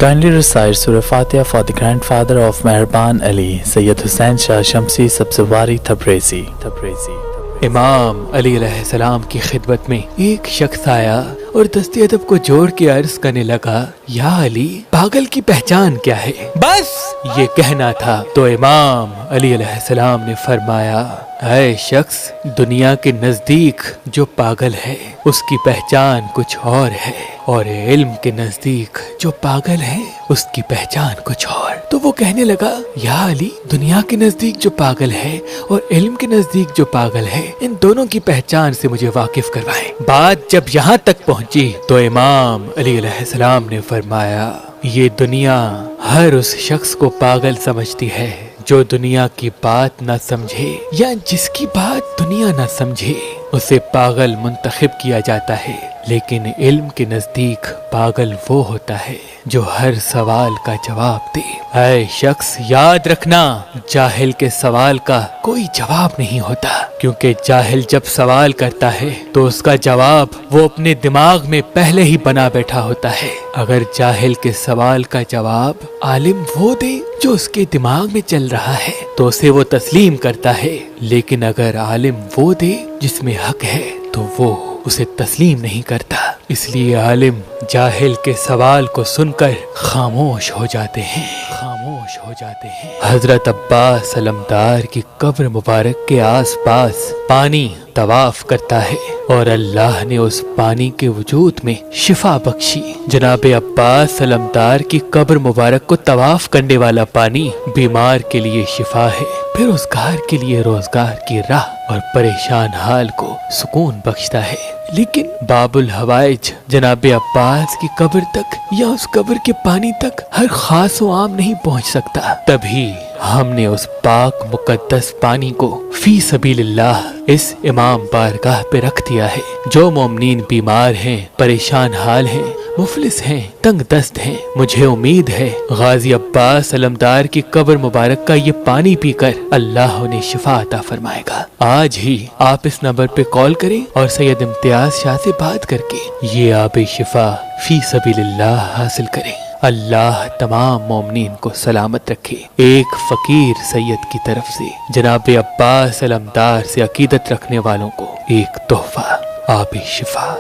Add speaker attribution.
Speaker 1: Kindly recite Surah Fatiha for the grandfather of Mehraban Ali, Sayyid Hussain Shah Shamsi Sabzwari Tabrizi.
Speaker 2: امام علی علیہ السلام کی خدمت میں ایک شخص آیا اور دست ادب کو جوڑ کے عرض کرنے لگا، یا علی، پاگل کی پہچان کیا ہے؟ بس یہ کہنا تھا تو امام علی علیہ السلام نے فرمایا، اے شخص، دنیا کے نزدیک جو پاگل ہے اس کی پہچان کچھ اور ہے، اور علم کے نزدیک جو پاگل ہے اس کی پہچان کچھ اور۔ تو وہ کہنے لگا، یا علی، دنیا کے نزدیک جو پاگل ہے اور علم کے نزدیک جو پاگل ہے، ان دونوں کی پہچان سے مجھے واقف کروائیں۔ بات جب یہاں تک پہنچی تو امام علی علیہ السلام نے فرمایا، یہ دنیا ہر اس شخص کو پاگل سمجھتی ہے جو دنیا کی بات نہ سمجھے، یا جس کی بات دنیا نہ سمجھے اسے پاگل منتخب کیا جاتا ہے، لیکن علم کے نزدیک پاگل وہ ہوتا ہے جو ہر سوال کا جواب دے۔ اے شخص، یاد رکھنا، جاہل کے سوال کا کوئی جواب نہیں ہوتا، کیونکہ جاہل جب سوال کرتا ہے تو اس کا جواب وہ اپنے دماغ میں پہلے ہی بنا بیٹھا ہوتا ہے۔ اگر جاہل کے سوال کا جواب عالم وہ دے جو اس کے دماغ میں چل رہا ہے تو اسے وہ تسلیم کرتا ہے، لیکن اگر عالم وہ دے جس میں حق ہے تو وہ اسے تسلیم نہیں کرتا۔ اس لیے عالم جاہل کے سوال کو سن کر خاموش ہو جاتے ہیں۔ حضرت عباس علمدار کی قبر مبارک کے آس پاس پانی طواف کرتا ہے اور اللہ نے اس پانی کے وجود میں شفا بخشی۔ جناب عباس علمدار کی قبر مبارک کو طواف کرنے والا پانی بیمار کے لیے شفا ہے، پھر روزگار کے لیے روزگار کی راہ اور پریشان حال کو سکون بخشتا ہے۔ لیکن باب الحوائج جناب عباس کی قبر تک یا اس قبر کے پانی تک ہر خاص و عام نہیں پہنچ سکتا، تبھی ہم نے اس پاک مقدس پانی کو فی سبیل اللہ اس امام بارگاہ پہ رکھ دیا ہے۔ جو مومنین بیمار ہیں، پریشان حال ہیں، مفلس ہیں، تنگ دست ہیں، مجھے امید ہے غازی عباس علمدار کی قبر مبارک کا یہ پانی پی کر اللہ انہیں شفا عطا فرمائے گا۔ آج ہی آپ اس نمبر پہ کال کریں اور سید امتیاز شاہ سے بات کر کے یہ آب شفا فی سبیل اللہ حاصل کریں۔ اللہ تمام مومنین کو سلامت رکھے۔ ایک فقیر سید کی طرف سے جناب عباس علمدار سے عقیدت رکھنے والوں کو ایک تحفہ آب شفا۔